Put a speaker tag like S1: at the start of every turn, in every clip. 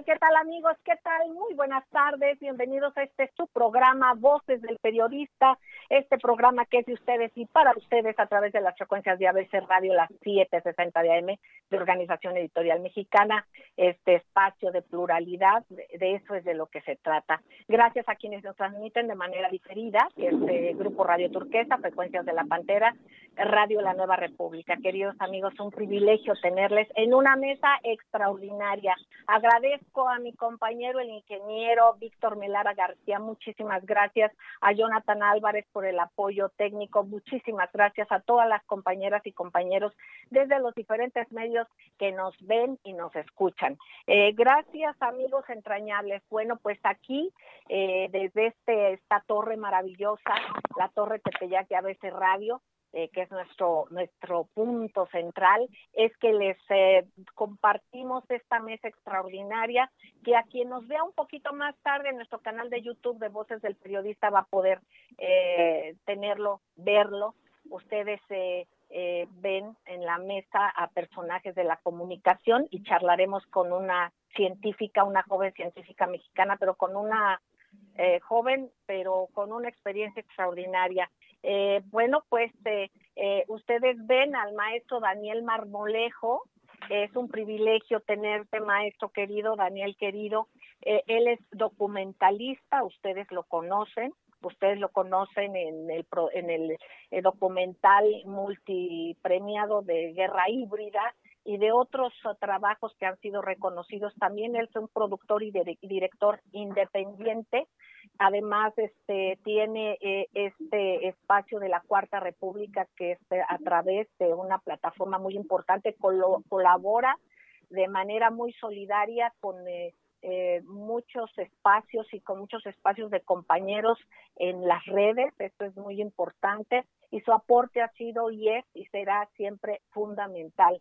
S1: ¿Qué tal amigos? ¿Qué tal? Muy buenas tardes, bienvenidos a su programa Voces del Periodista, este programa que es de ustedes y para ustedes a través de las frecuencias de ABC Radio, las 760 de AM, de Organización Editorial Mexicana, este espacio de pluralidad, de eso es de lo que se trata. Gracias a quienes nos transmiten de manera diferida, Grupo Radio Turquesa, Frecuencias de la Pantera, Radio La Nueva República. Queridos amigos, un privilegio tenerles en una mesa extraordinaria. Agradezco a mi compañero, el ingeniero Víctor Melara García, muchísimas gracias, a Jonathan Álvarez por el apoyo técnico, muchísimas gracias a todas las compañeras y compañeros desde los diferentes medios que nos ven y nos escuchan. Gracias amigos entrañables. Bueno, pues aquí desde esta torre maravillosa, la Torre Tepeyac de ABC Radio, que es nuestro punto central, es que les compartimos esta mesa extraordinaria, que a quien nos vea un poquito más tarde en nuestro canal de YouTube de Voces del Periodista va a poder verlo. Ustedes ven en la mesa a personajes de la comunicación y charlaremos con una científica, una joven científica mexicana, pero con una joven, pero con una experiencia extraordinaria. Ustedes ven al maestro Daniel Marmolejo. Es un privilegio tenerte, maestro querido, Daniel querido. Él es documentalista, ustedes lo conocen en el documental multipremiado de Guerra Híbrida y de otros trabajos que han sido reconocidos. También él es un productor y director independiente. Además, tiene este espacio de la Cuarta República, que es a través de una plataforma muy importante, colabora de manera muy solidaria con muchos espacios y con muchos espacios de compañeros en las redes. Esto es muy importante y su aporte ha sido y es y será siempre fundamental.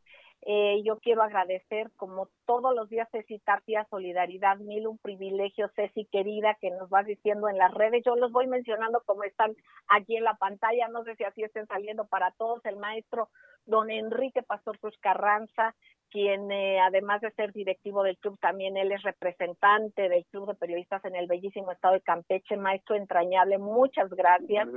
S1: Yo quiero agradecer, como todos los días, Ceci Tapia, solidaridad mil, un privilegio, Ceci querida, que nos vas diciendo en las redes. Yo los voy mencionando como están aquí en la pantalla, no sé si así estén saliendo para todos. El maestro don Enrique Pastor Cruz Carranza, quien además de ser directivo del club, también él es representante del Club de Periodistas en el bellísimo estado de Campeche. Maestro entrañable, muchas gracias.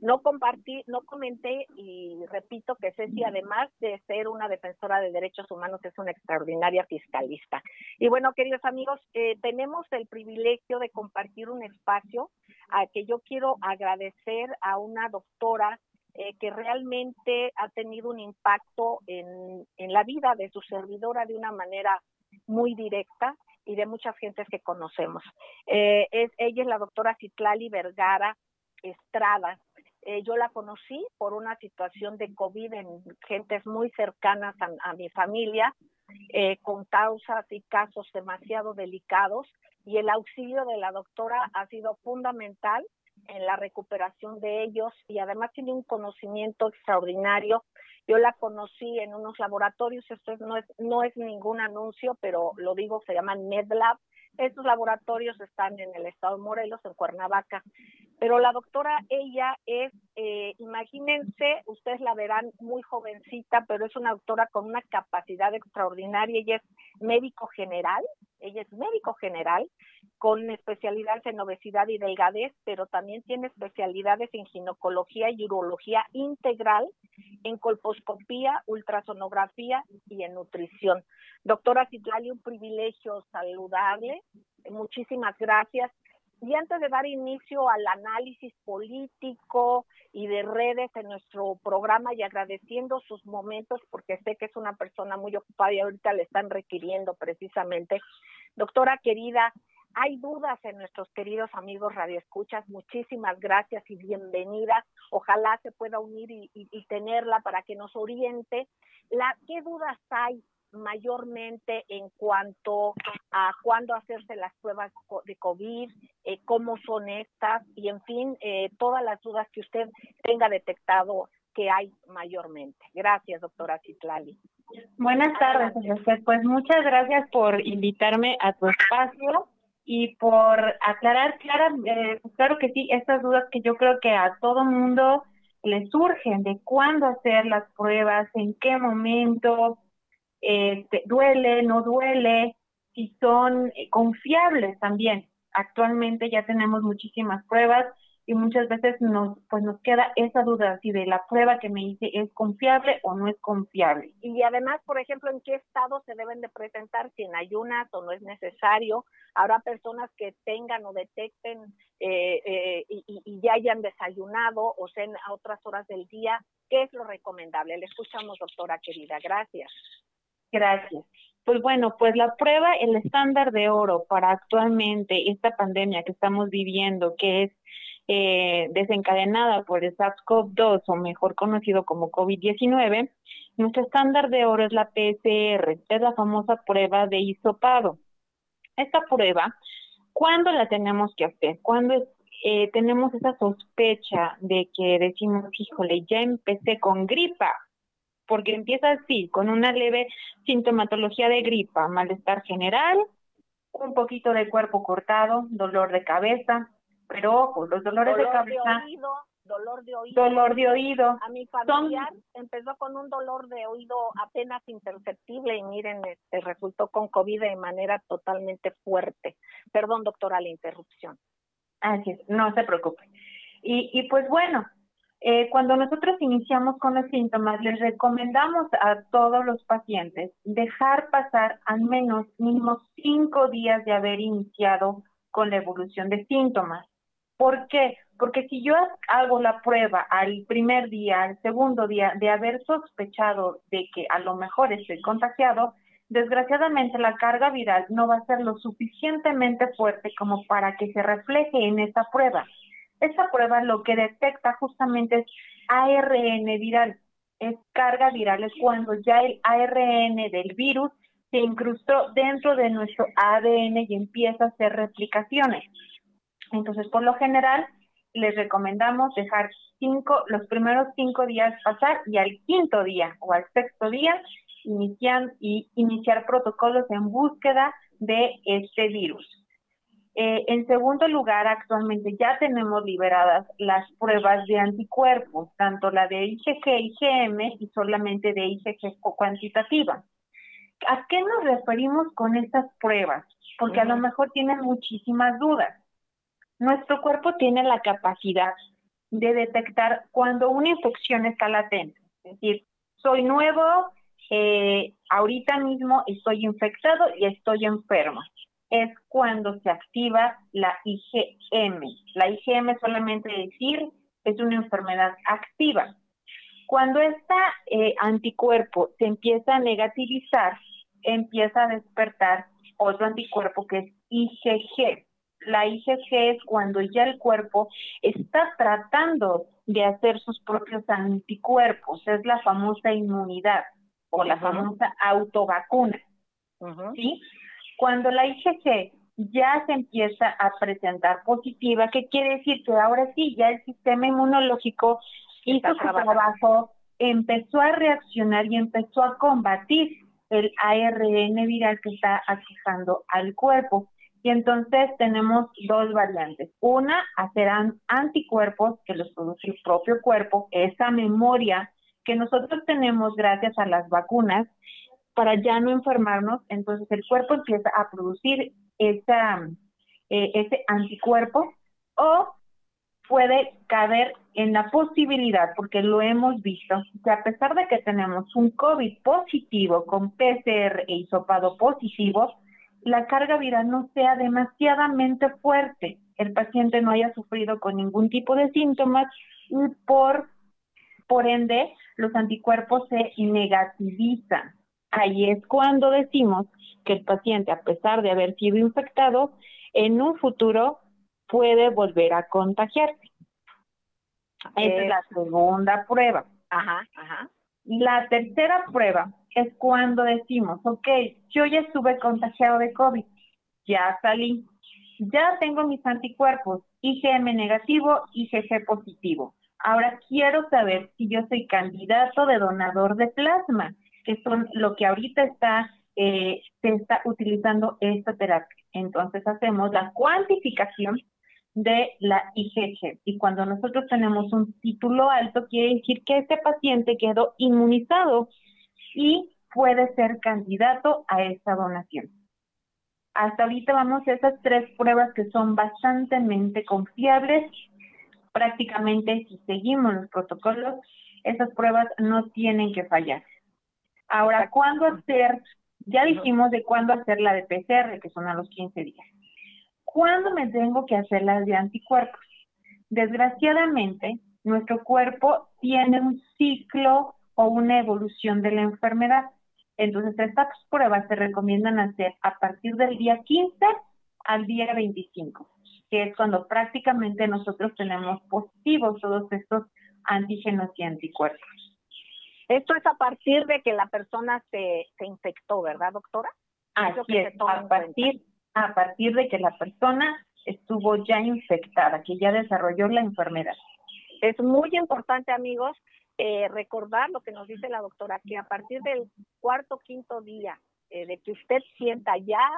S1: No comenté y repito que Ceci, además de ser una defensora de derechos humanos, es una extraordinaria fiscalista. Y bueno, queridos amigos, tenemos el privilegio de compartir un espacio a que yo quiero agradecer a una doctora que realmente ha tenido un impacto en la vida de su servidora de una manera muy directa y de muchas gentes que conocemos. Ella es la doctora Citlali Vergara Estrada. Yo la conocí por una situación de COVID en gentes muy cercanas a mi familia, con causas y casos demasiado delicados, y el auxilio de la doctora ha sido fundamental en la recuperación de ellos, y además tiene un conocimiento extraordinario. Yo la conocí en unos laboratorios, esto no es ningún anuncio, pero lo digo, se llaman MedLab. Estos laboratorios están en el estado de Morelos, en Cuernavaca. Pero la doctora, ella es, imagínense, ustedes la verán muy jovencita, pero es una doctora con una capacidad extraordinaria. Ella es médico general, con especialidades en obesidad y delgadez, pero también tiene especialidades en ginecología y urología integral, en colposcopía, ultrasonografía y en nutrición. Doctora Citlali, un privilegio saludarle. Muchísimas gracias. Y antes de dar inicio al análisis político y de redes en nuestro programa, y agradeciendo sus momentos, porque sé que es una persona muy ocupada y ahorita le están requiriendo precisamente. Doctora querida, hay dudas en nuestros queridos amigos radioescuchas. Muchísimas gracias y bienvenida. Ojalá se pueda unir y tenerla para que nos oriente. ¿Qué dudas hay mayormente en cuanto a cuándo hacerse las pruebas de COVID, cómo son estas, y en fin, todas las dudas que usted tenga detectado que hay mayormente? Gracias, doctora Citlali.
S2: Buenas tardes, usted. Pues muchas gracias por invitarme a tu espacio y por aclarar, claro que sí, estas dudas que yo creo que a todo mundo le surgen de cuándo hacer las pruebas, en qué momento, duele, no duele, si son confiables también. Actualmente ya tenemos muchísimas pruebas y muchas veces nos queda esa duda si de la prueba que me hice es confiable o no es confiable.
S1: Y además, por ejemplo, ¿en qué estado se deben de presentar? Si en ayunas o no es necesario. Habrá personas que tengan o detecten y ya hayan desayunado o sean a otras horas del día. ¿Qué es lo recomendable? Le escuchamos, doctora querida. Gracias.
S2: Gracias. Pues bueno, pues la prueba, el estándar de oro para actualmente esta pandemia que estamos viviendo, que es desencadenada por el SARS-CoV-2 o mejor conocido como COVID-19, nuestro estándar de oro es la PCR, es la famosa prueba de hisopado. Esta prueba, ¿cuándo la tenemos que hacer? Cuando tenemos esa sospecha de que decimos, híjole, ya empecé con gripa, porque empieza así, con una leve sintomatología de gripa, malestar general, un poquito de cuerpo cortado, dolor de cabeza, pero ojo, los dolores de cabeza...
S1: Dolor de oído. A mi
S2: familiar
S1: empezó con un dolor de oído apenas imperceptible y miren, resultó con COVID de manera totalmente fuerte. Perdón, doctora, la interrupción.
S2: Así es, no se preocupe. Y pues bueno, cuando nosotros iniciamos con los síntomas, les recomendamos a todos los pacientes dejar pasar al menos mínimo 5 días de haber iniciado con la evolución de síntomas. ¿Por qué? Porque si yo hago la prueba al primer día, al segundo día, de haber sospechado de que a lo mejor estoy contagiado, desgraciadamente la carga viral no va a ser lo suficientemente fuerte como para que se refleje en esta prueba. Esta prueba lo que detecta justamente es ARN viral, es carga viral, es cuando ya el ARN del virus se incrustó dentro de nuestro ADN y empieza a hacer replicaciones. Entonces, por lo general, les recomendamos dejar los primeros 5 días pasar y al quinto día o al sexto día iniciar protocolos en búsqueda de este virus. En segundo lugar, actualmente ya tenemos liberadas las pruebas de anticuerpos, tanto la de IgG, IgM y solamente de IgG cuantitativa. ¿A qué nos referimos con estas pruebas? Porque a lo mejor tienen muchísimas dudas. Nuestro cuerpo tiene la capacidad de detectar cuando una infección está latente. Es decir, soy nuevo, ahorita mismo estoy infectado y estoy enfermo. Es cuando se activa la IgM. La IgM solamente decir es una enfermedad activa. Cuando este anticuerpo se empieza a negativizar, empieza a despertar otro anticuerpo que es IgG. La IgG es cuando ya el cuerpo está tratando de hacer sus propios anticuerpos, es la famosa inmunidad o la famosa autovacuna, ¿sí? Cuando la IgG ya se empieza a presentar positiva, ¿qué quiere decir? Que ahora sí, ya el sistema inmunológico hizo su trabajo, empezó a reaccionar y empezó a combatir el ARN viral que está aquejando al cuerpo. Y entonces tenemos dos variantes. Una, hacer anticuerpos que los produce el propio cuerpo, esa memoria que nosotros tenemos gracias a las vacunas para ya no enfermarnos. Entonces el cuerpo empieza a producir ese anticuerpo, o puede caber en la posibilidad, porque lo hemos visto, que a pesar de que tenemos un COVID positivo con PCR e hisopado positivo, la carga viral no sea demasiadamente fuerte, el paciente no haya sufrido con ningún tipo de síntomas y por ende los anticuerpos se negativizan. Ahí es cuando decimos que el paciente, a pesar de haber sido infectado, en un futuro puede volver a contagiarse. Esa es la segunda prueba. La tercera prueba es cuando decimos, ok, yo ya estuve contagiado de COVID, ya salí, ya tengo mis anticuerpos, IgM negativo, IgG positivo. Ahora quiero saber si yo soy candidato de donador de plasma, que son lo que ahorita se está utilizando esta terapia. Entonces hacemos la cuantificación de la IgG. Y cuando nosotros tenemos un título alto, quiere decir que este paciente quedó inmunizado y puede ser candidato a esta donación. Hasta ahorita vamos a esas 3 pruebas que son bastante confiables. Prácticamente si seguimos los protocolos, esas pruebas no tienen que fallar. Ahora, ¿cuándo hacer? Ya dijimos de cuándo hacer la de PCR, que son a los 15 días. ¿Cuándo me tengo que hacer las de anticuerpos? Desgraciadamente, nuestro cuerpo tiene un ciclo o una evolución de la enfermedad. Entonces, estas pruebas se recomiendan hacer a partir del día 15 al día 25, que es cuando prácticamente nosotros tenemos positivos todos estos antígenos y anticuerpos.
S1: Esto es a partir de que la persona se infectó, ¿verdad, doctora?
S2: Así es, a partir de que la persona estuvo ya infectada, que ya desarrolló la enfermedad.
S1: Es muy importante, amigos, recordar lo que nos dice la doctora, que a partir del 4º, 5º día de que usted sienta ya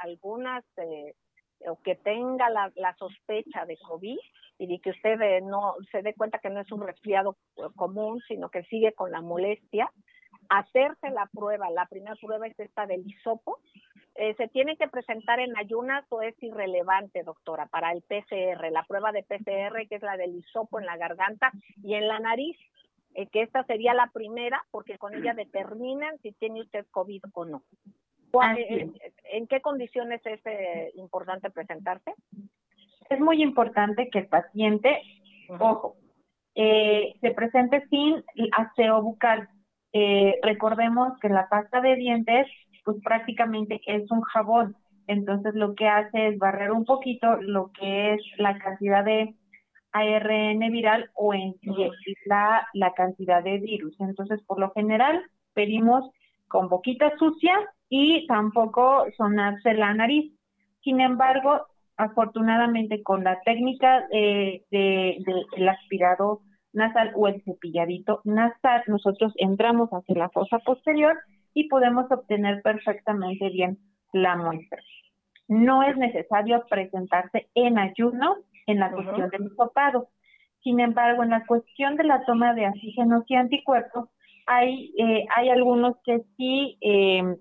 S1: algunas o que tenga la sospecha de COVID y de que usted no se dé cuenta que no es un resfriado común, sino que sigue con la molestia, hacerse la prueba. La primera prueba es esta del hisopo. ¿Se tiene que presentar en ayunas o es irrelevante, doctora, para el PCR? La prueba de PCR, que es la del hisopo en la garganta y en la nariz, que esta sería la primera, porque con ella determinan si tiene usted COVID o no. ¿En qué condiciones es importante presentarse?
S2: Es muy importante que el paciente, ojo, se presente sin aseo bucal. Recordemos que la pasta de dientes, pues prácticamente es un jabón. Entonces lo que hace es barrer un poquito lo que es la cantidad de ARN viral o en sí la cantidad de virus. Entonces, por lo general, pedimos con boquita sucia y tampoco sonarse la nariz. Sin embargo, afortunadamente con la técnica del aspirado nasal o el cepilladito nasal, nosotros entramos hacia la fosa posterior y podemos obtener perfectamente bien la muestra. No es necesario presentarse en ayuno en la cuestión del hisopado. Sin embargo, en la cuestión de la toma de antígenos y anticuerpos, hay algunos que sí,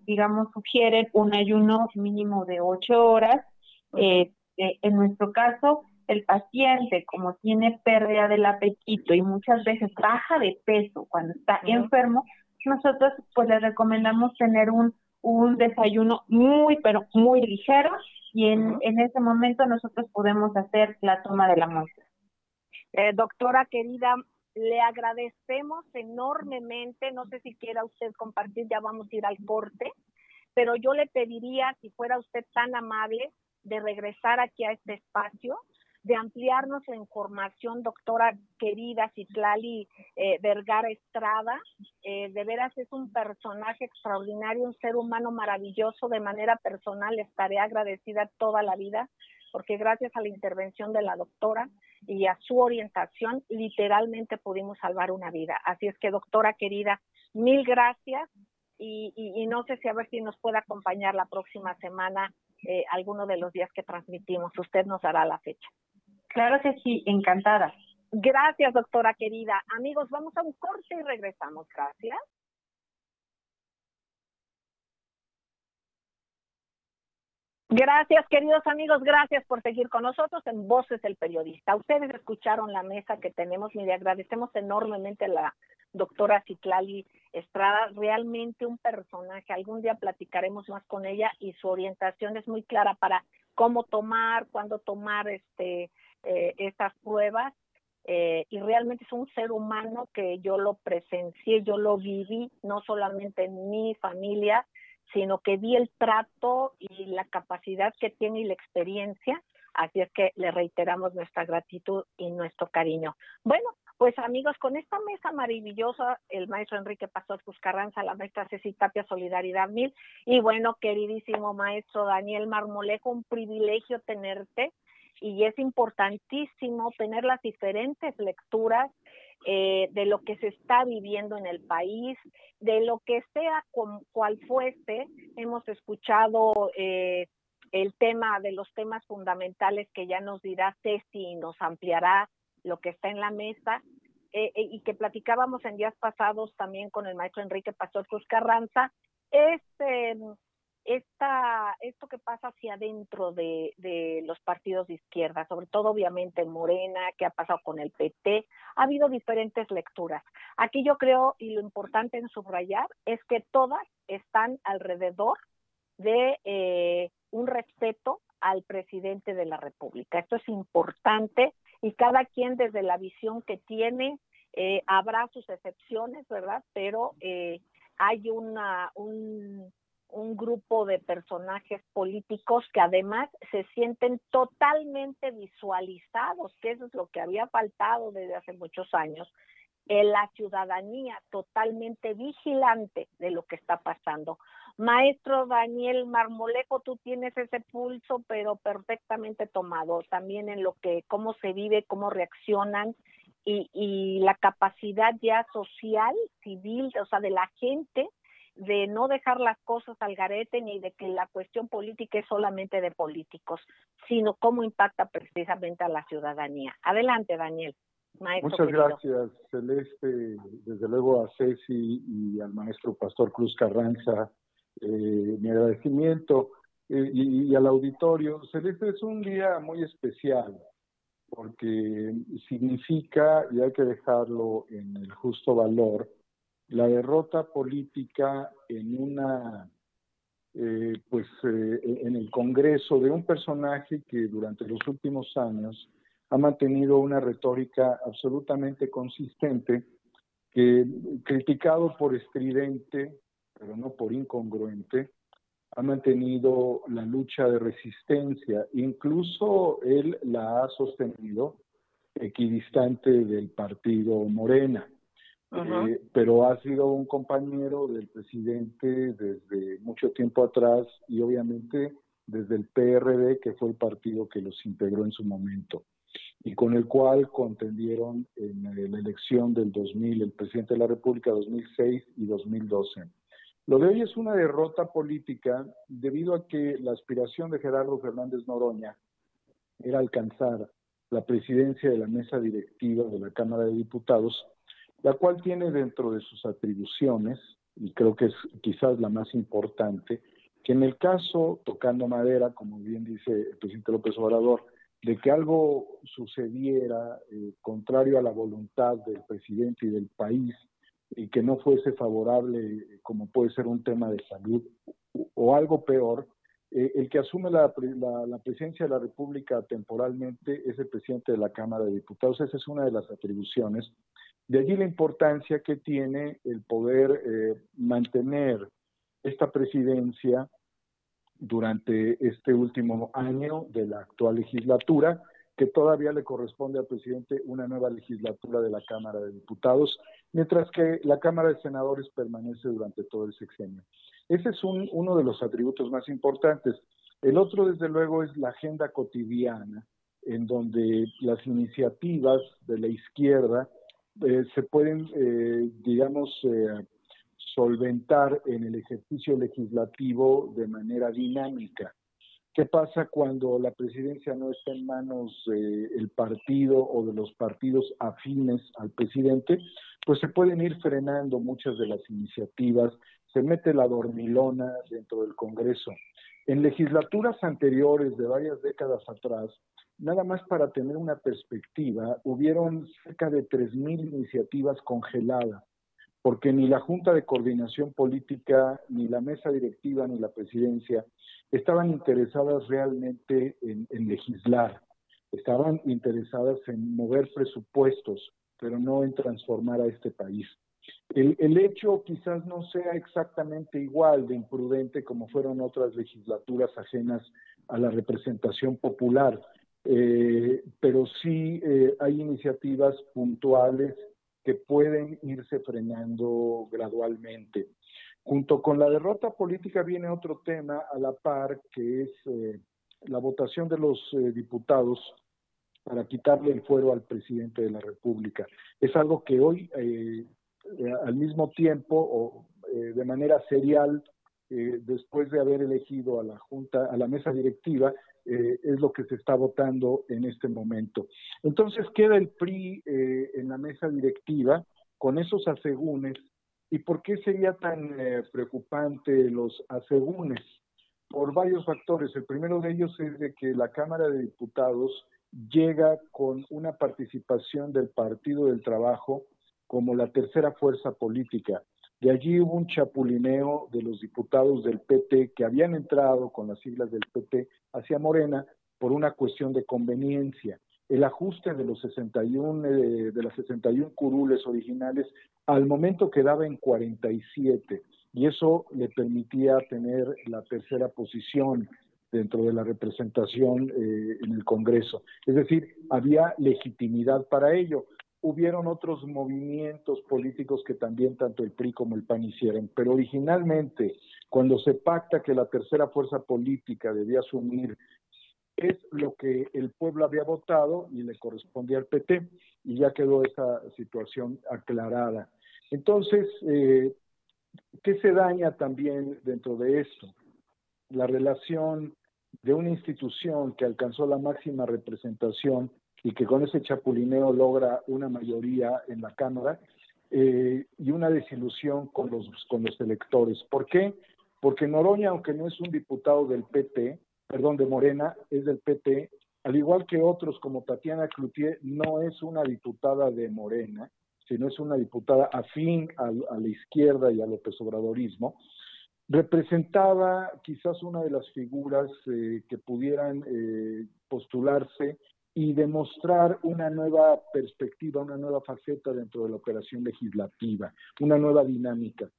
S2: digamos, sugieren un ayuno mínimo de 8 horas. En nuestro caso, el paciente, como tiene pérdida del apetito y muchas veces baja de peso cuando está enfermo, nosotros pues le recomendamos tener un desayuno pero muy ligero y en ese momento nosotros podemos hacer la toma de la muestra.
S1: Doctora querida, le agradecemos enormemente, no sé si quiera usted compartir, ya vamos a ir al corte, pero yo le pediría, si fuera usted tan amable, de regresar aquí a este espacio, de ampliarnos la información, doctora querida Citlali Vergara Estrada. De veras es un personaje extraordinario, un ser humano maravilloso. De manera personal estaré agradecida toda la vida, porque gracias a la intervención de la doctora y a su orientación, literalmente pudimos salvar una vida. Así es que, doctora querida, mil gracias. Y no sé si a ver si nos puede acompañar la próxima semana, alguno de los días que transmitimos. Usted nos dará la fecha.
S2: Claro que sí, encantada.
S1: Gracias, doctora querida. Amigos, vamos a un corte y regresamos. Gracias. Gracias, queridos amigos, gracias por seguir con nosotros en Voces del Periodista. Ustedes escucharon la mesa que tenemos. Mire, agradecemos enormemente a la doctora Citlali Estrada, realmente un personaje. Algún día platicaremos más con ella y su orientación es muy clara para cómo tomar, cuándo tomar estas pruebas. Y realmente es un ser humano que yo lo presencié, yo lo viví, no solamente en mi familia, sino que vi el trato y la capacidad que tiene y la experiencia. Así es que le reiteramos nuestra gratitud y nuestro cariño. Bueno, pues amigos, con esta mesa maravillosa, el maestro Enrique Pastor Carranza, la maestra Ceci Tapia, Solidaridad 1000, y bueno, queridísimo maestro Daniel Marmolejo, un privilegio tenerte, y es importantísimo tener las diferentes lecturas de lo que se está viviendo en el país, de lo que sea cual fuese. Hemos escuchado el tema de los temas fundamentales que ya nos dirá Ceci y nos ampliará lo que está en la mesa, y que platicábamos en días pasados también con el maestro Enrique Pastor Cruz Carranza. Es esto que pasa hacia adentro de los partidos de izquierda, sobre todo obviamente Morena, que ha pasado con el PT, ha habido diferentes lecturas. Aquí yo creo, y lo importante en subrayar, es que todas están alrededor de un respeto al presidente de la República. Esto es importante y cada quien desde la visión que tiene, habrá sus excepciones, ¿verdad? Pero hay un grupo de personajes políticos que además se sienten totalmente visualizados, que eso es lo que había faltado desde hace muchos años, la ciudadanía totalmente vigilante de lo que está pasando. Maestro Daniel Marmolejo, tú tienes ese pulso, pero perfectamente tomado, también en lo que, cómo se vive, cómo reaccionan, y la capacidad ya social, civil, o sea, de la gente, de no dejar las cosas al garete, ni de que la cuestión política es solamente de políticos, sino cómo impacta precisamente a la ciudadanía. Adelante, Daniel. Maestro
S3: Muchas
S1: querido.
S3: gracias, Celeste, desde luego a Ceci y al maestro Pastor Cruz Carranza, mi agradecimiento, y al auditorio. Celeste, es un día muy especial porque significa, y hay que dejarlo en el justo valor, la derrota política en en el Congreso de un personaje que durante los últimos años ha mantenido una retórica absolutamente consistente, que, criticado por estridente, pero no por incongruente, ha mantenido la lucha de resistencia. Incluso él la ha sostenido equidistante del partido Morena. Pero ha sido un compañero del presidente desde mucho tiempo atrás y obviamente desde el PRD, que fue el partido que los integró en su momento y con el cual contendieron en la elección del 2000, el presidente de la República 2006 y 2012. Lo de hoy es una derrota política debido a que la aspiración de Gerardo Fernández Noroña era alcanzar la presidencia de la mesa directiva de la Cámara de Diputados, la cual tiene dentro de sus atribuciones, y creo que es quizás la más importante, que en el caso, tocando madera, como bien dice el presidente López Obrador, de que algo sucediera contrario a la voluntad del presidente y del país, y que no fuese favorable, como puede ser un tema de salud, o algo peor, el que asume la presidencia de la República temporalmente es el presidente de la Cámara de Diputados. Esa es una de las atribuciones. De allí la importancia que tiene el poder mantener esta presidencia durante este último año de la actual legislatura, que todavía le corresponde al presidente una nueva legislatura de la Cámara de Diputados, mientras que la Cámara de Senadores permanece durante todo el sexenio. Ese es uno de los atributos más importantes. El otro, desde luego, es la agenda cotidiana, en donde las iniciativas de la izquierda se pueden, solventar en el ejercicio legislativo de manera dinámica. ¿Qué pasa cuando la presidencia no está en manos del partido o de los partidos afines al presidente? Pues se pueden ir frenando muchas de las iniciativas, se mete la dormilona dentro del Congreso. En legislaturas anteriores, de varias décadas atrás, nada más para tener una perspectiva, hubieron cerca de 3,000 iniciativas congeladas, porque ni la Junta de Coordinación Política, ni la mesa directiva, ni la presidencia estaban interesadas realmente en legislar. Estaban interesadas en mover presupuestos, pero no en transformar a este país. El hecho quizás no sea exactamente igual de imprudente como fueron otras legislaturas ajenas a la representación popular, pero sí hay iniciativas puntuales que pueden irse frenando gradualmente. Junto con la derrota política viene otro tema a la par, que es la votación de los diputados para quitarle el fuero al presidente de la República. Es algo que hoy, al mismo tiempo, o de manera serial, después de haber elegido a la Junta, a la mesa directiva, es lo que se está votando en este momento. Entonces queda el PRI en la mesa directiva con esos asegúnes. ¿Y por qué sería tan preocupante los asegúnes? por varios factores. El primero de ellos es de que la Cámara de Diputados llega con una participación del Partido del Trabajo como la tercera fuerza política. De allí hubo un chapulineo de los diputados del PT que habían entrado con las siglas del PT hacia Morena por una cuestión de conveniencia. El ajuste de los 61, de las 61 curules originales al momento quedaba en 47 y eso le permitía tener la tercera posición dentro de la representación en el Congreso. Es decir, había legitimidad para ello. Hubieron otros movimientos políticos que también tanto el PRI como el PAN hicieron, pero originalmente, cuando se pacta que la tercera fuerza política debía asumir es lo que el pueblo había votado y le correspondía al PT, y ya quedó esa situación aclarada. Entonces, ¿qué se daña también dentro de esto? La relación de una institución que alcanzó la máxima representación y que con ese chapulineo logra una mayoría en la Cámara, y una desilusión con los electores. ¿Por qué? Porque Noroña, aunque no es un diputado del PT, de Morena, es del PT, al igual que otros como Tatiana Cloutier, no es una diputada de Morena, sino es una diputada afín a la izquierda y al López Obradorismo. Representaba quizás una de las figuras que pudieran postularse y demostrar una nueva perspectiva, una nueva faceta dentro de la operación legislativa, una nueva dinámica.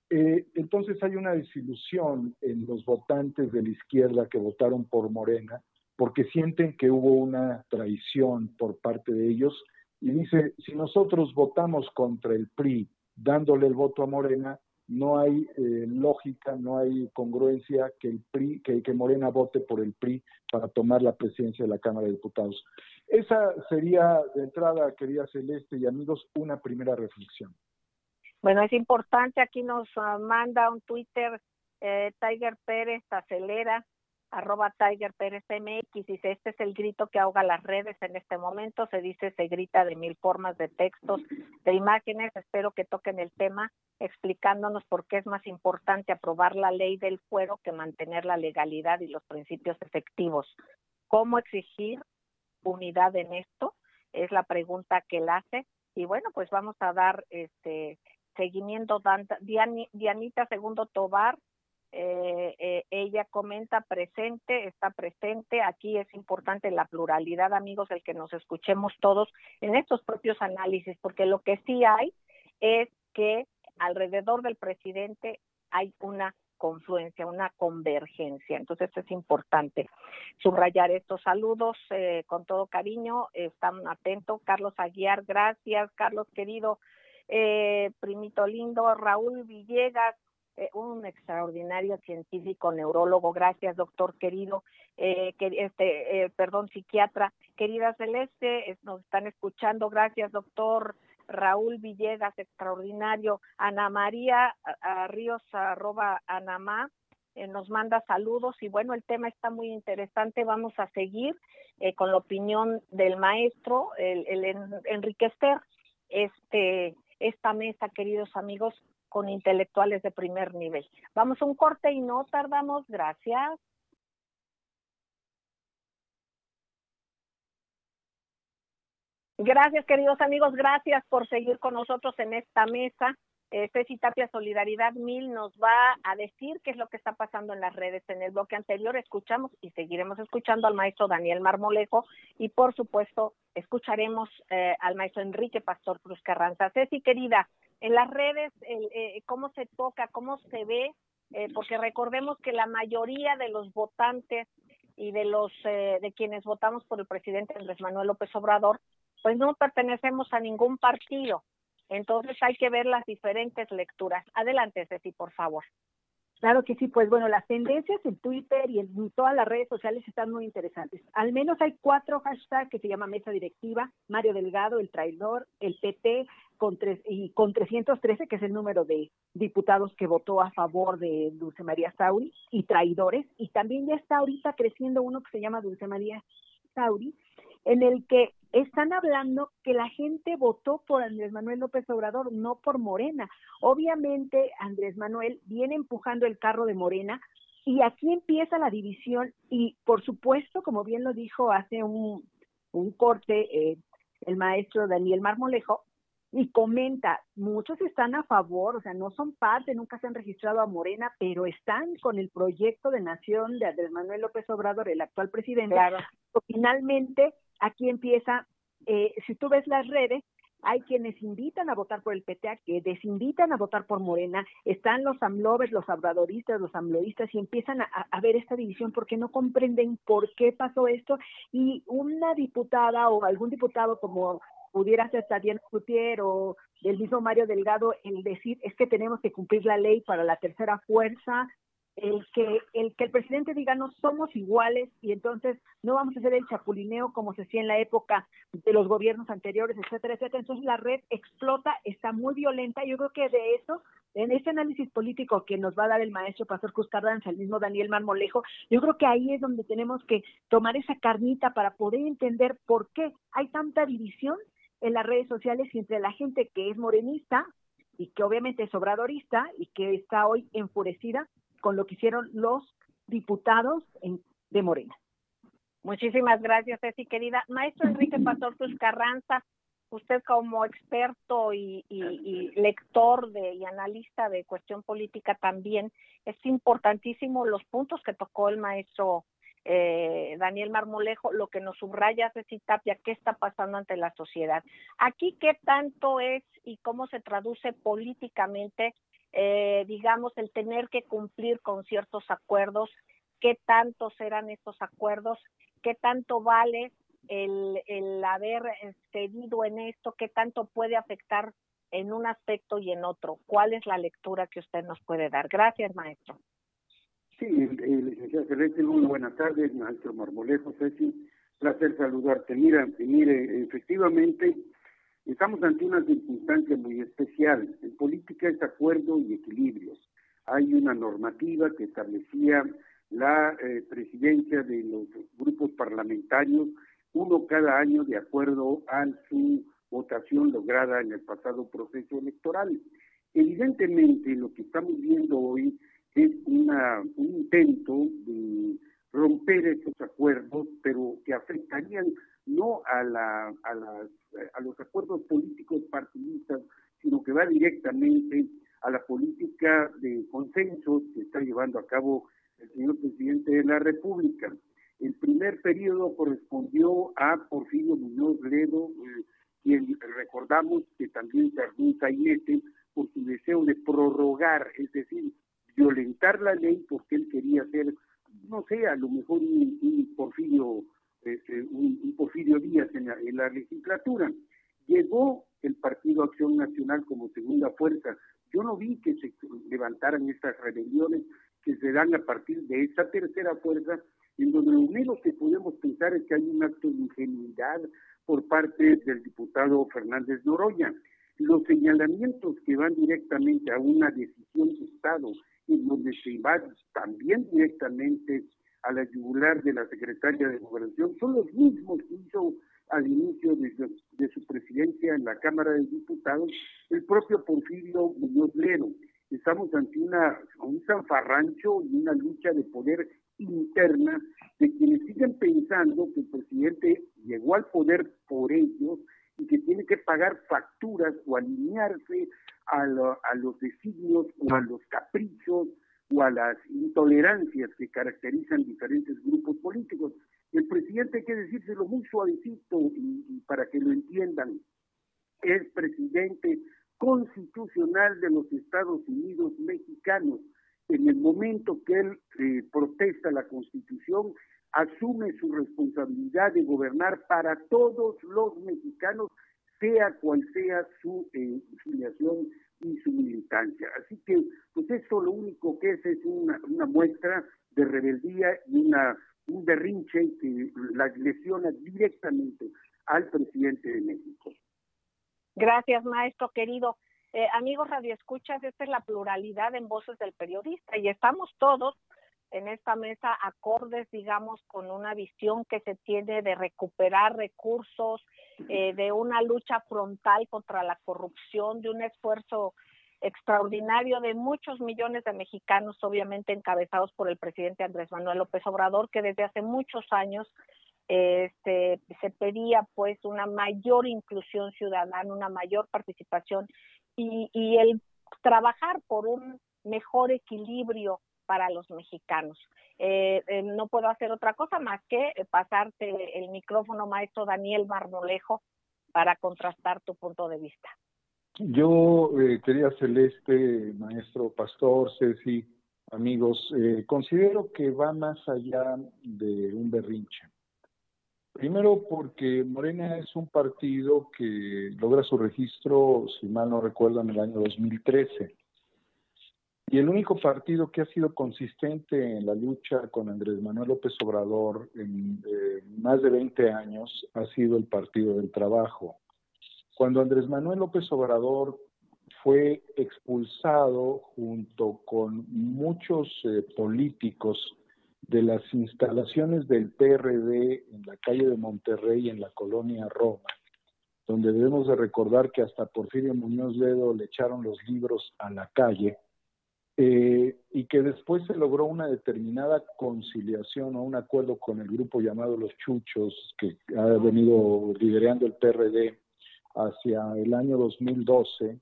S3: Entonces hay una desilusión en los votantes de la izquierda que votaron por Morena, porque sienten que hubo una traición por parte de ellos, y dice, si nosotros votamos contra el PRI, dándole el voto a Morena, no hay lógica, no hay congruencia que el PRI, que Morena vote por el PRI para tomar la presidencia de la Cámara de Diputados. Esa sería, de entrada, querida Celeste y amigos, una primera reflexión.
S1: Bueno, es importante, aquí nos manda un Twitter, Tiger Pérez acelera, @Tiger Pérez MX, dice, este es el grito que ahoga las redes en este momento, se dice, se grita de 1000 formas, de textos, de imágenes, espero que toquen el tema explicándonos por qué es más importante aprobar la ley del fuero que mantener la legalidad y los principios efectivos. ¿Cómo exigir unidad en esto? Es la pregunta que él hace, y bueno, pues vamos a dar seguimiento. Dianita Segundo Tobar, ella comenta está presente, aquí es importante la pluralidad, amigos, el que nos escuchemos todos en estos propios análisis, porque lo que sí hay es que alrededor del presidente hay una confluencia, una convergencia, entonces es importante subrayar estos saludos con todo cariño, están atentos. Carlos Aguiar, gracias, Carlos querido, primito lindo. Raúl Villegas, un extraordinario científico, neurólogo, gracias doctor querido, psiquiatra. Querida Celeste, nos están escuchando, gracias doctor Raúl Villegas, extraordinario. Ana María Ríos, @Anamá, nos manda saludos, y bueno, el tema está muy interesante, vamos a seguir con la opinión del maestro, el enriquecer esta mesa, queridos amigos, con intelectuales de primer nivel. Vamos a un corte y no tardamos, gracias. Gracias, queridos amigos, gracias por seguir con nosotros en esta mesa. Ceci Tapia, Solidaridad 1000, nos va a decir qué es lo que está pasando en las redes. En el bloque anterior escuchamos y seguiremos escuchando al maestro Daniel Marmolejo, y por supuesto escucharemos al maestro Enrique Pastor Cruz Carranza. Ceci, querida, en las redes, ¿cómo se toca, cómo se ve? Porque recordemos que la mayoría de los votantes y de quienes votamos por el presidente Andrés Manuel López Obrador, pues no pertenecemos a ningún partido. Entonces hay que ver las diferentes lecturas. Adelante, Ceci, por favor.
S4: Claro que sí, pues bueno, las tendencias en Twitter y en todas las redes sociales están muy interesantes. Al menos hay 4 hashtags que se llama Mesa Directiva, Mario Delgado, el traidor, el PT, con 313, que es el número de diputados que votó a favor de Dulce María Sauri, y traidores. Y también ya está ahorita creciendo uno que se llama Dulce María Sauri, en el que están hablando que la gente votó por Andrés Manuel López Obrador, no por Morena. Obviamente Andrés Manuel viene empujando el carro de Morena Y aquí empieza la división y, por supuesto, como bien lo dijo hace un corte el maestro Daniel Marmolejo, y comenta, muchos están a favor, o sea, no son parte, nunca se han registrado a Morena, pero están con el proyecto de nación de Andrés Manuel López Obrador, el actual presidente.
S1: Claro.
S4: Finalmente, aquí empieza, si tú ves las redes, hay quienes invitan a votar por el PTA, que desinvitan a votar por Morena, están los amlovers, los abradoristas, los amloístas, y empiezan a ver esta división porque no comprenden por qué pasó esto, y una diputada o algún diputado como pudiera ser Tatiana Cloutier o del mismo Mario Delgado, el decir es que tenemos que cumplir la ley para la tercera fuerza, el que el presidente diga no somos iguales y entonces no vamos a hacer el chapulineo como se hacía en la época de los gobiernos anteriores, etcétera, etcétera. Entonces la red explota, está muy violenta. Yo creo que de eso, en este análisis político que nos va a dar el maestro Pastor Cruz Carranza, el mismo Daniel Marmolejo, yo creo que ahí es donde tenemos que tomar esa carnita para poder entender por qué hay tanta división en las redes sociales y entre la gente que es morenista y que obviamente es obradorista y que está hoy enfurecida con lo que hicieron los diputados de Morena.
S1: Muchísimas gracias, Ceci, querida. Maestro Enrique Pastor Cruz Carranza, usted como experto y lector y analista de cuestión política también, es importantísimo los puntos que tocó el maestro Daniel Marmolejo, lo que nos subraya Ceci Tapia, qué está pasando ante la sociedad. Aquí, ¿qué tanto es y cómo se traduce políticamente, digamos, el tener que cumplir con ciertos acuerdos? ¿Qué tanto serán estos acuerdos? ¿Qué tanto vale el haber cedido en esto? ¿Qué tanto puede afectar en un aspecto y en otro? ¿Cuál es la lectura que usted nos puede dar? Gracias, maestro.
S5: Sí, licenciado Celeste, muy buenas tardes, maestro Marmolejo, Ceci, placer saludarte. Mire, efectivamente, estamos ante una circunstancia muy especial. En política es acuerdo y equilibrios. Hay una normativa que establecía la presidencia de los grupos parlamentarios, uno cada año de acuerdo a su votación lograda en el pasado proceso electoral. Evidentemente, lo que estamos viendo hoy es un intento de romper esos acuerdos, pero que afectarían no a los acuerdos políticos partidistas, sino que va directamente a la política de consenso que está llevando a cabo el señor presidente de la República. El primer periodo correspondió a Porfirio Muñoz Ledo, quien recordamos que también tardó un sainete por su deseo de prorrogar, es decir, violentar la ley porque él quería hacer, no sé, a lo mejor un Porfirio Díaz en la legislatura. Llegó el Partido Acción Nacional como segunda fuerza. Yo no vi que se levantaran estas rebeliones que se dan a partir de esta tercera fuerza, en donde lo menos que podemos pensar es que hay un acto de ingenuidad por parte del diputado Fernández Noroña. Los señalamientos que van directamente a una decisión de Estado, en donde se va también directamente a la yugular de la secretaria de Gobernación, son los mismos que hizo al inicio de su presidencia en la Cámara de Diputados el propio Porfirio Muñoz Ledo. Estamos ante un zafarrancho y una lucha de poder interna de quienes siguen pensando que el presidente llegó al poder por ellos y que tiene que pagar facturas o alinearse a los designios o a los caprichos o a las intolerancias que caracterizan diferentes grupos políticos. El presidente, hay que decírselo muy suavecito y para que lo entiendan, es presidente constitucional de los Estados Unidos mexicanos. En el momento que él protesta la Constitución, asume su responsabilidad de gobernar para todos los mexicanos, sea cual sea su filiación y su militancia. Así que, pues esto lo único que es una muestra de rebeldía y un berrinche que la lesiona directamente al presidente de México.
S1: Gracias, maestro querido. Amigos radioescuchas, esta es la pluralidad en Voces del Periodista y estamos todos en esta mesa acordes, digamos, con una visión que se tiene de recuperar recursos, de una lucha frontal contra la corrupción, de un esfuerzo extraordinario de muchos millones de mexicanos, obviamente encabezados por el presidente Andrés Manuel López Obrador, que desde hace muchos años se pedía pues una mayor inclusión ciudadana, una mayor participación y el trabajar por un mejor equilibrio para los mexicanos. No puedo hacer otra cosa más que pasarte el micrófono, maestro Daniel Marmolejo, para contrastar tu punto de vista.
S3: Yo, querida Celeste, maestro Pastor, Ceci, amigos, considero que va más allá de un berrinche. Primero porque Morena es un partido que logra su registro, si mal no recuerdo, en el año 2013. Y el único partido que ha sido consistente en la lucha con Andrés Manuel López Obrador en más de 20 años ha sido el Partido del Trabajo. Cuando Andrés Manuel López Obrador fue expulsado junto con muchos políticos de las instalaciones del PRD en la calle de Monterrey, en la colonia Roma, donde debemos de recordar que hasta Porfirio Muñoz Ledo le echaron los libros a la calle, y que después se logró una determinada conciliación o un acuerdo con el grupo llamado Los Chuchos, que ha venido liderando el PRD hacia el año 2012.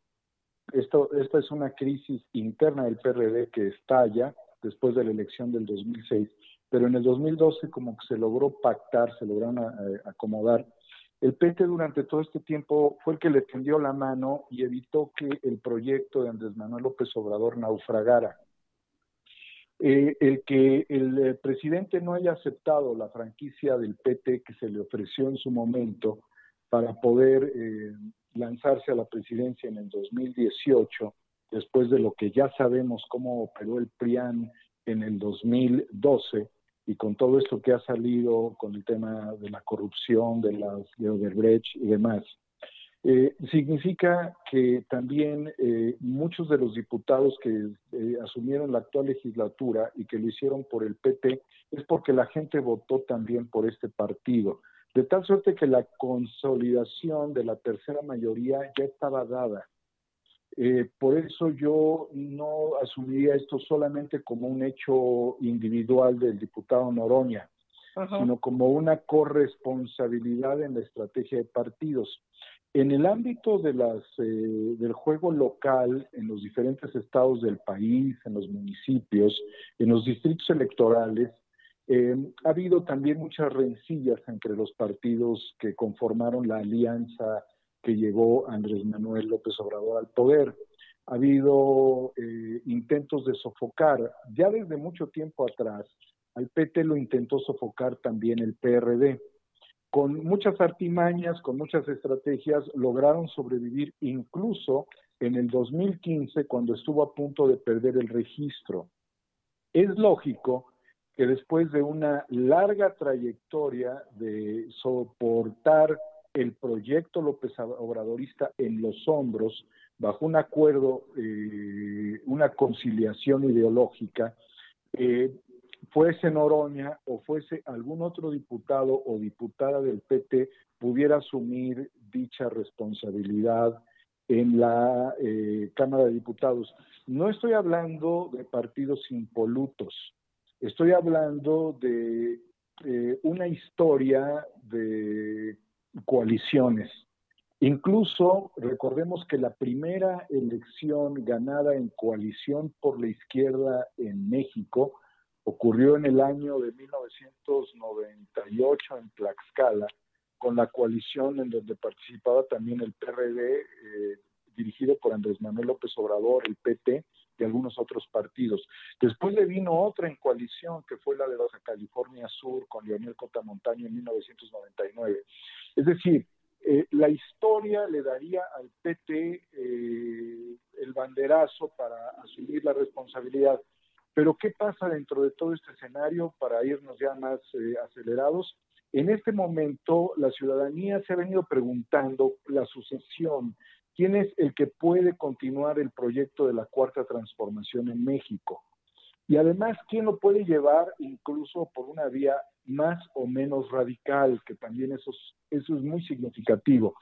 S3: Esta es una crisis interna del PRD que estalla después de la elección del 2006, pero en el 2012 como que se logró pactar, se lograron acomodar. El PT durante todo este tiempo fue el que le tendió la mano y evitó que el proyecto de Andrés Manuel López Obrador naufragara. El que el presidente no haya aceptado la franquicia del PT que se le ofreció en su momento para poder lanzarse a la presidencia en el 2018, después de lo que ya sabemos cómo operó el PRIAN en el 2012, y con todo esto que ha salido con el tema de la corrupción, de Odebrecht y demás, significa que también muchos de los diputados que asumieron la actual legislatura y que lo hicieron por el PT, es porque la gente votó también por este partido. De tal suerte que la consolidación de la tercera mayoría ya estaba dada. Por eso yo no asumiría esto solamente como un hecho individual del diputado Noroña, sino como una corresponsabilidad en la estrategia de partidos. En el ámbito de del juego local, en los diferentes estados del país, en los municipios, en los distritos electorales, ha habido también muchas rencillas entre los partidos que conformaron la alianza que llevó Andrés Manuel López Obrador al poder. Ha habido intentos de sofocar, ya desde mucho tiempo atrás, al PT lo intentó sofocar también el PRD. Con muchas artimañas, con muchas estrategias, lograron sobrevivir incluso en el 2015, cuando estuvo a punto de perder el registro. Es lógico que después de una larga trayectoria de soportar el proyecto López Obradorista en los hombros, bajo un acuerdo, una conciliación ideológica, fuese Noroña o fuese algún otro diputado o diputada del PT, pudiera asumir dicha responsabilidad en la Cámara de Diputados. No estoy hablando de partidos impolutos, estoy hablando de una historia de coaliciones. Incluso recordemos que la primera elección ganada en coalición por la izquierda en México ocurrió en el año de 1998 en Tlaxcala, con la coalición en donde participaba también el PRD, dirigido por Andrés Manuel López Obrador, el PT y algunos otros partidos. Después le vino otra en coalición, que fue la de Baja California Sur, con Leonel Cota Montaño en 1999. Es decir, la historia le daría al PT el banderazo para asumir la responsabilidad. Pero ¿qué pasa dentro de todo este escenario para irnos ya más acelerados? En este momento la ciudadanía se ha venido preguntando la sucesión. ¿Quién es el que puede continuar el proyecto de la Cuarta Transformación en México? Y además, ¿quién lo puede llevar incluso por una vía más o menos radical? Que también eso es muy significativo.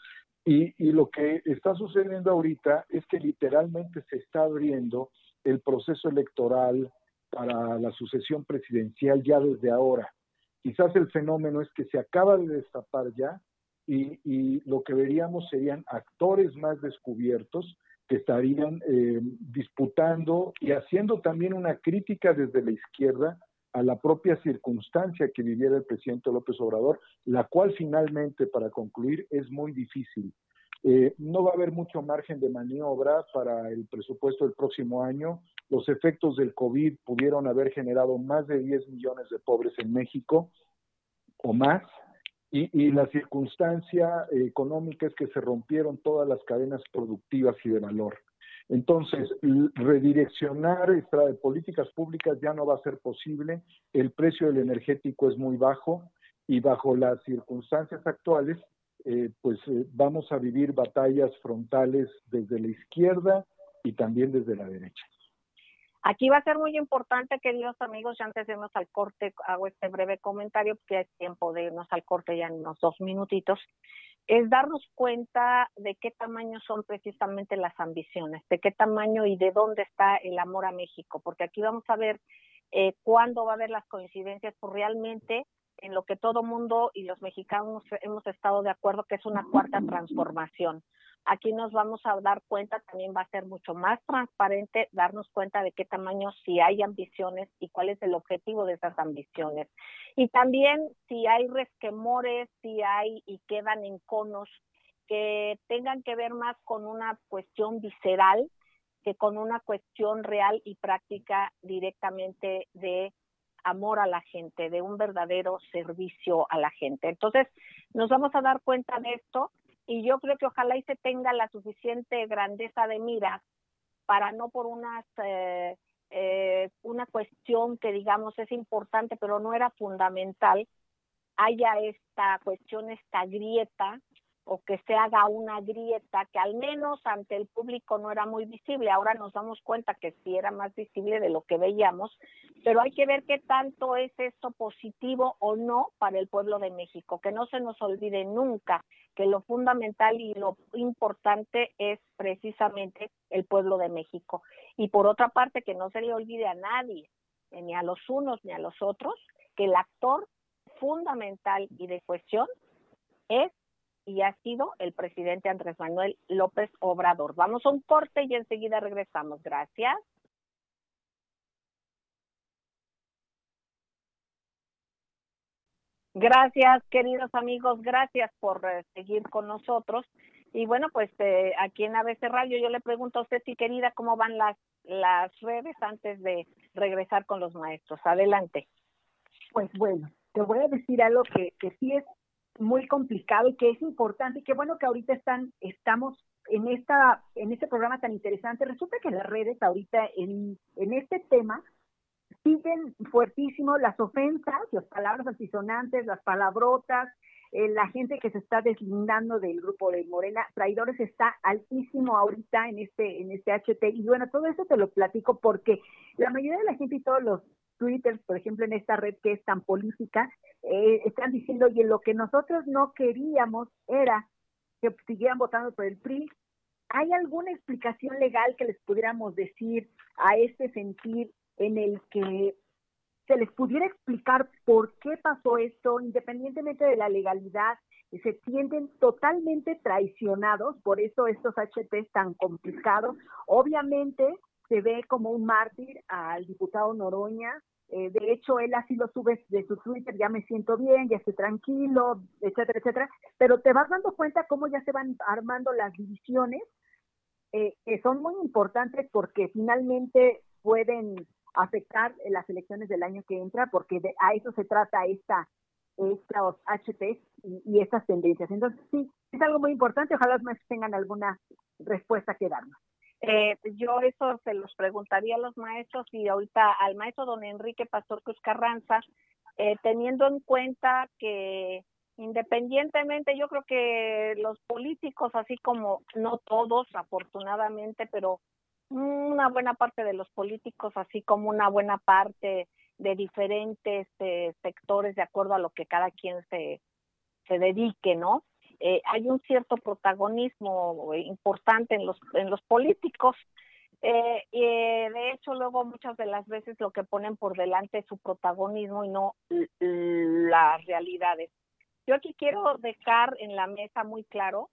S3: Y lo que está sucediendo ahorita es que literalmente se está abriendo el proceso electoral para la sucesión presidencial ya desde ahora. Quizás el fenómeno es que se acaba de destapar ya y lo que veríamos serían actores más descubiertos que estarían disputando y haciendo también una crítica desde la izquierda a la propia circunstancia que viviera el presidente López Obrador, la cual finalmente, para concluir, es muy difícil. No va a haber mucho margen de maniobra para el presupuesto del próximo año. Los efectos del COVID pudieron haber generado más de 10 millones de pobres en México o más, y la circunstancia económica es que se rompieron todas las cadenas productivas y de valor. Entonces, redireccionar políticas públicas ya no va a ser posible, el precio del energético es muy bajo y bajo las circunstancias actuales, vamos a vivir batallas frontales desde la izquierda y también desde la derecha.
S1: Aquí va a ser muy importante, queridos amigos, ya antes de irnos al corte, hago este breve comentario, porque es tiempo de irnos al corte ya en unos 2 minutitos, es darnos cuenta de qué tamaño son precisamente las ambiciones, de qué tamaño y de dónde está el amor a México, porque aquí vamos a ver cuándo va a haber las coincidencias, pues realmente en lo que todo mundo y los mexicanos hemos estado de acuerdo que es una cuarta transformación. Aquí nos vamos a dar cuenta, también va a ser mucho más transparente darnos cuenta de qué tamaño, si hay ambiciones y cuál es el objetivo de esas ambiciones. Y también si hay resquemores, si hay y quedan enconos que tengan que ver más con una cuestión visceral que con una cuestión real y práctica directamente de amor a la gente, de un verdadero servicio a la gente. Entonces, nos vamos a dar cuenta de esto. Y yo creo que ojalá y se tenga la suficiente grandeza de miras para no por una cuestión que digamos es importante pero no era fundamental, haya esta cuestión, esta grieta, o que se haga una grieta que al menos ante el público no era muy visible. Ahora nos damos cuenta que sí era más visible de lo que veíamos, pero hay que ver qué tanto es esto positivo o no para el pueblo de México, que no se nos olvide nunca que lo fundamental y lo importante es precisamente el pueblo de México. Y por otra parte, que no se le olvide a nadie, ni a los unos ni a los otros, que el actor fundamental y de cuestión es y ha sido el presidente Andrés Manuel López Obrador. Vamos a un corte y enseguida regresamos. Gracias. Gracias, queridos amigos, gracias por seguir con nosotros. Y bueno, pues aquí en ABC Radio yo le pregunto a usted, sí, querida, ¿cómo van las redes antes de regresar con los maestros? Adelante.
S4: Pues bueno, te voy a decir algo que sí es muy complicado y que es importante, y qué bueno que ahorita estamos en este programa tan interesante. Resulta que las redes ahorita en este tema siguen fuertísimo las ofensas, las palabras altisonantes, las palabrotas, la gente que se está deslindando del grupo de Morena, traidores, está altísimo ahorita en este HT. Y bueno, todo eso te lo platico porque la mayoría de la gente y todos los Twitter, por ejemplo, en esta red que es tan política, están diciendo, oye, lo que nosotros no queríamos era que siguieran votando por el PRI. ¿Hay alguna explicación legal que les pudiéramos decir a este sentir en el que se les pudiera explicar por qué pasó esto, independientemente de la legalidad? Se sienten totalmente traicionados, por eso estos HTs tan complicados. Obviamente se ve como un mártir al diputado Noroña. De hecho, él así lo sube de su Twitter: ya me siento bien, ya estoy tranquilo, etcétera, etcétera. Pero te vas dando cuenta cómo ya se van armando las divisiones, que son muy importantes porque finalmente pueden afectar las elecciones del año que entra, porque a eso se trata estos HTs y estas tendencias. Entonces, sí, es algo muy importante. Ojalá los maestros tengan alguna respuesta que darnos.
S1: Yo eso se los preguntaría a los maestros y ahorita al maestro don Enrique Pastor Cruz Carranza, teniendo en cuenta que independientemente, yo creo que los políticos, así como no todos, afortunadamente, pero una buena parte de los políticos, así como una buena parte de diferentes sectores, de acuerdo a lo que cada quien se dedique, ¿no? hay un cierto protagonismo importante en los políticos. Y de hecho luego muchas de las veces lo que ponen por delante es su protagonismo y no las realidades. Yo aquí quiero dejar en la mesa muy claro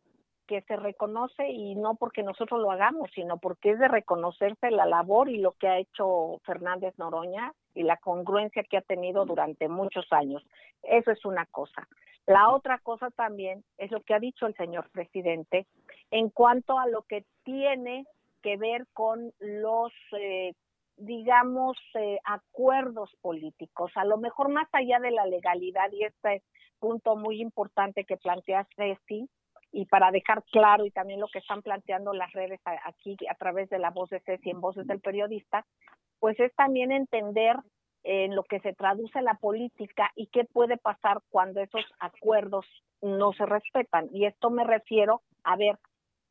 S1: que se reconoce, y no porque nosotros lo hagamos, sino porque es de reconocerse la labor y lo que ha hecho Fernández Noroña y la congruencia que ha tenido durante muchos años. Eso es una cosa. La otra cosa también es lo que ha dicho el señor presidente en cuanto a lo que tiene que ver con los, acuerdos políticos, a lo mejor más allá de la legalidad, y este punto muy importante que plantea Ceci, y para dejar claro, y también lo que están planteando las redes aquí a través de la voz de Ceci en Voces del Periodista, pues es también entender en lo que se traduce la política y qué puede pasar cuando esos acuerdos no se respetan. Y esto me refiero a ver,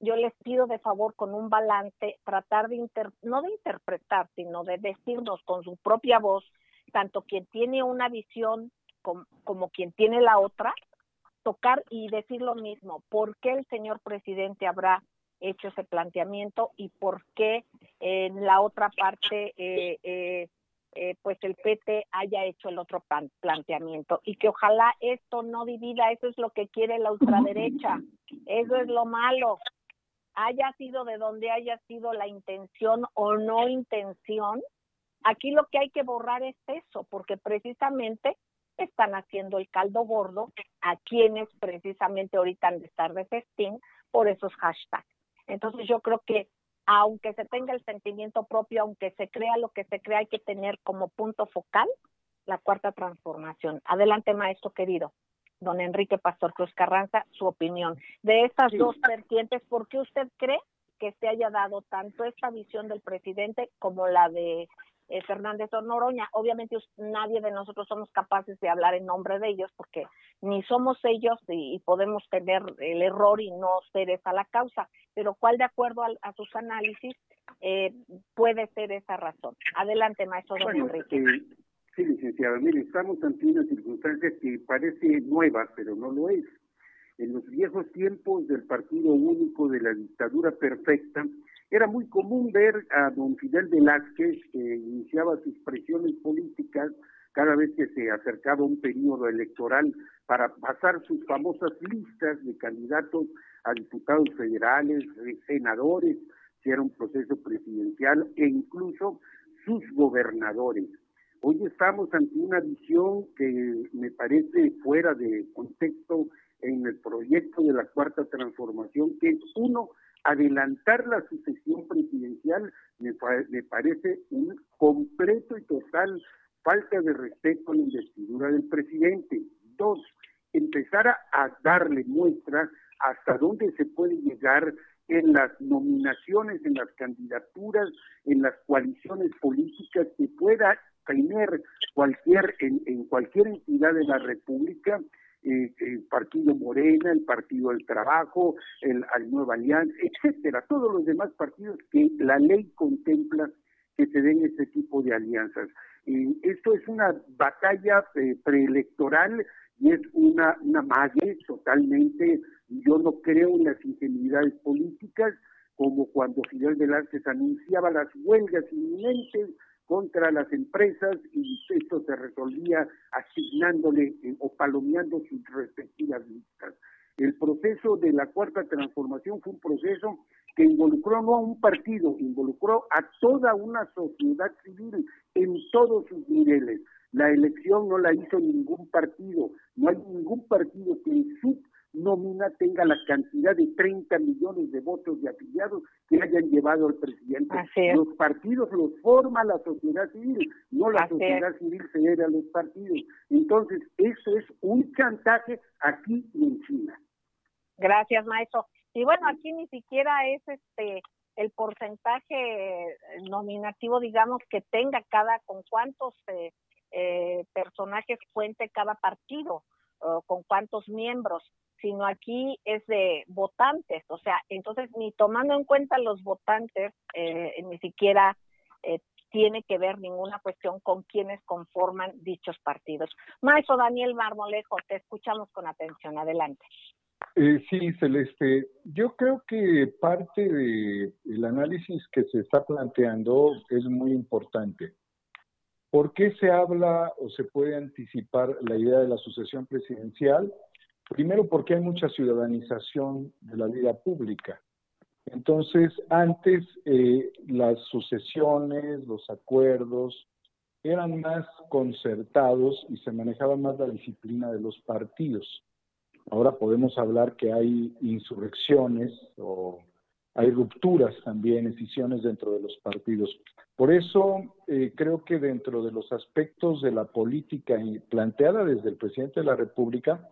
S1: yo les pido de favor con un balance, tratar de no de interpretar, sino de decirnos con su propia voz, tanto quien tiene una visión como quien tiene la otra, tocar y decir lo mismo. ¿Por qué el señor presidente habrá hecho ese planteamiento y por qué en la otra parte pues el PT haya hecho el otro planteamiento? Y que ojalá esto no divida. Eso es lo que quiere la ultraderecha, eso es lo malo. Haya sido de donde haya sido la intención o no intención, aquí lo que hay que borrar es eso, porque precisamente están haciendo el caldo gordo a quienes precisamente ahorita han de estar de festín por esos hashtags. Entonces yo creo que aunque se tenga el sentimiento propio, aunque se crea lo que se crea, hay que tener como punto focal la cuarta transformación. Adelante, maestro querido. Don Enrique Pastor Cruz Carranza, su opinión. De estas dos vertientes, ¿por qué usted cree que se haya dado tanto esta visión del presidente como la de Fernández Noroña? Obviamente nadie de nosotros somos capaces de hablar en nombre de ellos porque ni somos ellos y podemos tener el error y no ser esa la causa, pero ¿cuál de acuerdo a sus análisis puede ser esa razón? Adelante, maestro don Enrique.
S5: Sí, licenciada, mire, estamos ante una circunstancia que parece nueva, pero no lo es. En los viejos tiempos del partido único de la dictadura perfecta, era muy común ver a don Fidel Velázquez, que iniciaba sus presiones políticas cada vez que se acercaba un periodo electoral para pasar sus famosas listas de candidatos a diputados federales, senadores, si era un proceso presidencial, e incluso sus gobernadores. Hoy estamos ante una visión que me parece fuera de contexto en el proyecto de la Cuarta Transformación, que es uno, adelantar la sucesión presidencial. Me parece un completo y total falta de respeto a la investidura del presidente. Dos, empezar a darle muestra hasta dónde se puede llegar en las nominaciones, en las candidaturas, en las coaliciones políticas que pueda tener en cualquier entidad de la República, el Partido Morena, el Partido del Trabajo, el Nueva Alianza, etcétera, todos los demás partidos que la ley contempla que se den este tipo de alianzas. Esto es una batalla preelectoral y es una mague totalmente. Yo no creo en las ingenuidades políticas, como cuando Fidel Velázquez anunciaba las huelgas inminentes contra las empresas y esto se resolvía asignándole o palomeando sus respectivas listas. El proceso de la Cuarta Transformación fue un proceso que involucró no a un partido, involucró a toda una sociedad civil en todos sus niveles. La elección no la hizo ningún partido, no hay ningún partido que en su nómina tenga la cantidad de 30 millones de votos de afiliados que hayan llevado al presidente. Los partidos los forma la sociedad civil, no la sociedad civil se debe a los partidos. Entonces, eso es un chantaje aquí y en China.
S1: Gracias, maestro. Y bueno, aquí ni siquiera es el porcentaje nominativo, digamos, que tenga con cuántos personajes cuente cada partido, con cuántos miembros, sino aquí es de votantes, o sea, entonces ni tomando en cuenta los votantes, ni siquiera tiene que ver ninguna cuestión con quienes conforman dichos partidos. Maestro Daniel Marmolejo, te escuchamos con atención, adelante.
S3: Sí, Celeste, yo creo que parte del análisis que se está planteando es muy importante. ¿Por qué se habla o se puede anticipar la idea de la sucesión presidencial? Primero, porque hay mucha ciudadanización de la vida pública. Entonces, antes las sucesiones, los acuerdos eran más concertados y se manejaba más la disciplina de los partidos. Ahora podemos hablar que hay insurrecciones o hay rupturas también, escisiones dentro de los partidos. Por eso creo que dentro de los aspectos de la política planteada desde el presidente de la República,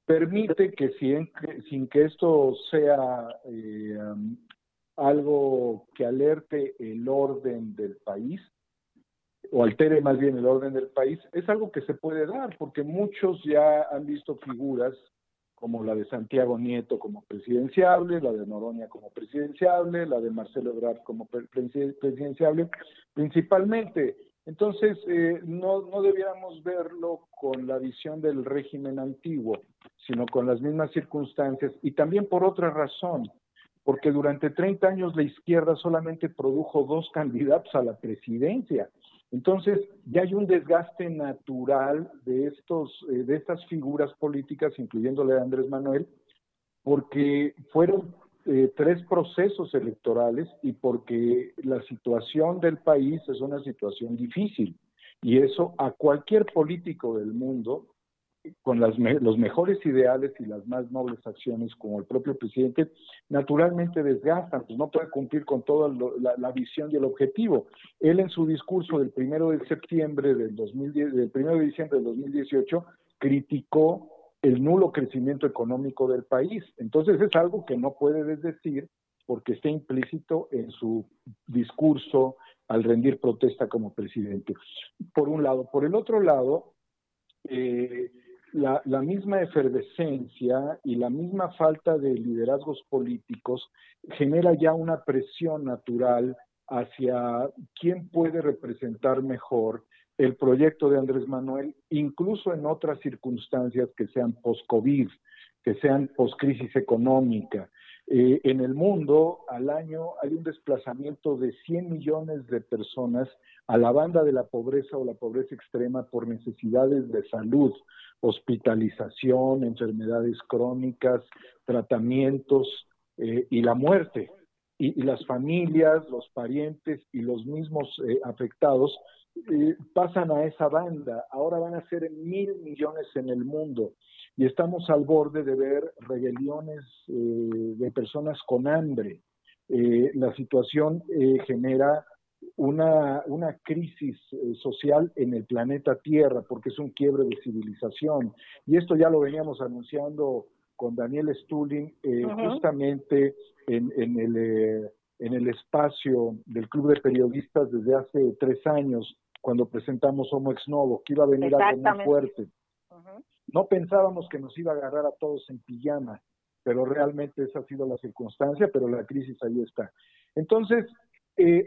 S3: permite que sin que esto sea algo que alerte el orden del país, o altere más bien el orden del país, es algo que se puede dar, porque muchos ya han visto figuras como la de Santiago Nieto como presidenciable, la de Noroña como presidenciable, la de Marcelo Ebrard como presidenciable, principalmente. Entonces, no debiéramos verlo con la visión del régimen antiguo, sino con las mismas circunstancias, y también por otra razón, porque durante 30 años la izquierda solamente produjo 2 candidatos a la presidencia. Entonces, ya hay un desgaste natural de estas figuras políticas, incluyendo la de Andrés Manuel, porque fueron 3 procesos electorales y porque la situación del país es una situación difícil. Y eso a cualquier político del mundo, con los mejores ideales y las más nobles acciones, como el propio presidente, naturalmente desgastan, pues no puede cumplir con toda la visión y el objetivo. Él en su discurso del 1 de diciembre del 2018 criticó el nulo crecimiento económico del país. Entonces es algo que no puede desdecir porque está implícito en su discurso al rendir protesta como presidente. Por un lado. Por el otro lado, la misma efervescencia y la misma falta de liderazgos políticos genera ya una presión natural hacia quién puede representar mejor el proyecto de Andrés Manuel, incluso en otras circunstancias que sean post-COVID, que sean post-crisis económica. En el mundo, al año, hay un desplazamiento de 100 millones de personas a la banda de la pobreza o la pobreza extrema por necesidades de salud, hospitalización, enfermedades crónicas, tratamientos y la muerte. Y las familias, los parientes y los mismos afectados pasan a esa banda. Ahora van a ser 1,000 millones en el mundo y estamos al borde de ver rebeliones de personas con hambre. La situación genera una crisis social en el planeta Tierra, porque es un quiebre de civilización. Y esto ya lo veníamos anunciando con Daniel Stulin, justamente en el espacio del Club de Periodistas desde hace 3 años, cuando presentamos Homo Ex Novo, que iba a venir algo muy fuerte. No pensábamos que nos iba a agarrar a todos en pijama, pero realmente esa ha sido la circunstancia, pero la crisis ahí está. Entonces,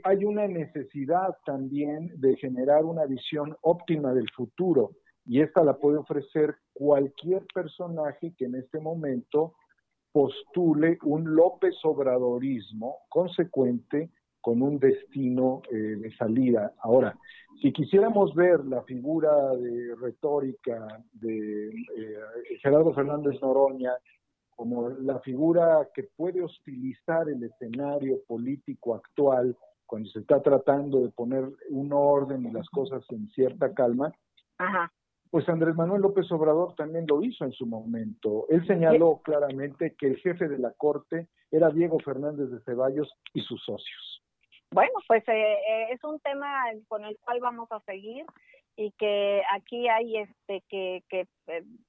S3: hay una necesidad también de generar una visión óptima del futuro, y esta la puede ofrecer cualquier personaje que en este momento postule un López Obradorismo consecuente con un destino de salida. Ahora, si quisiéramos ver la figura de retórica de Gerardo Fernández Noroña como la figura que puede hostilizar el escenario político actual cuando se está tratando de poner un orden y las cosas en cierta calma, pues Andrés Manuel López Obrador también lo hizo en su momento. Él señaló claramente que el jefe de la Corte era Diego Fernández de Ceballos y sus socios.
S1: Bueno, pues es un tema con el cual vamos a seguir y que aquí hay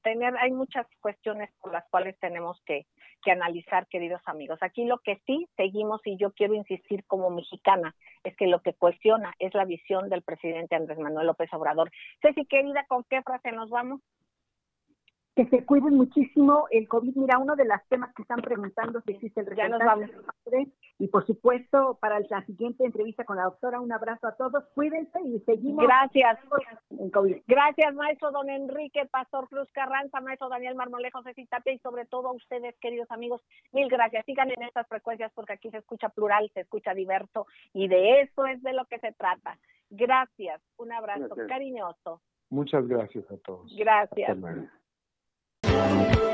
S1: hay muchas cuestiones por las cuales tenemos que analizar, queridos amigos. Aquí lo que sí seguimos, y yo quiero insistir como mexicana, es que lo que cuestiona es la visión del presidente Andrés Manuel López Obrador. Ceci, querida, ¿con qué frase nos vamos?
S4: que se cuiden muchísimo el COVID. Mira, uno de los temas que están preguntando si existe el reportaje. Y por supuesto, para la siguiente entrevista con la doctora, un abrazo a todos. Cuídense y seguimos.
S1: Gracias.
S4: En COVID.
S1: Gracias, maestro don Enrique Pastor Cruz Carranza, maestro Daniel Marmolejo, Ceci Tapia, y sobre todo a ustedes, queridos amigos. Mil gracias. Sigan en estas frecuencias porque aquí se escucha plural, se escucha diverso y de eso es de lo que se trata. Gracias. Un abrazo cariñoso.
S3: Muchas gracias a todos.
S1: Gracias.
S3: Hasta luego.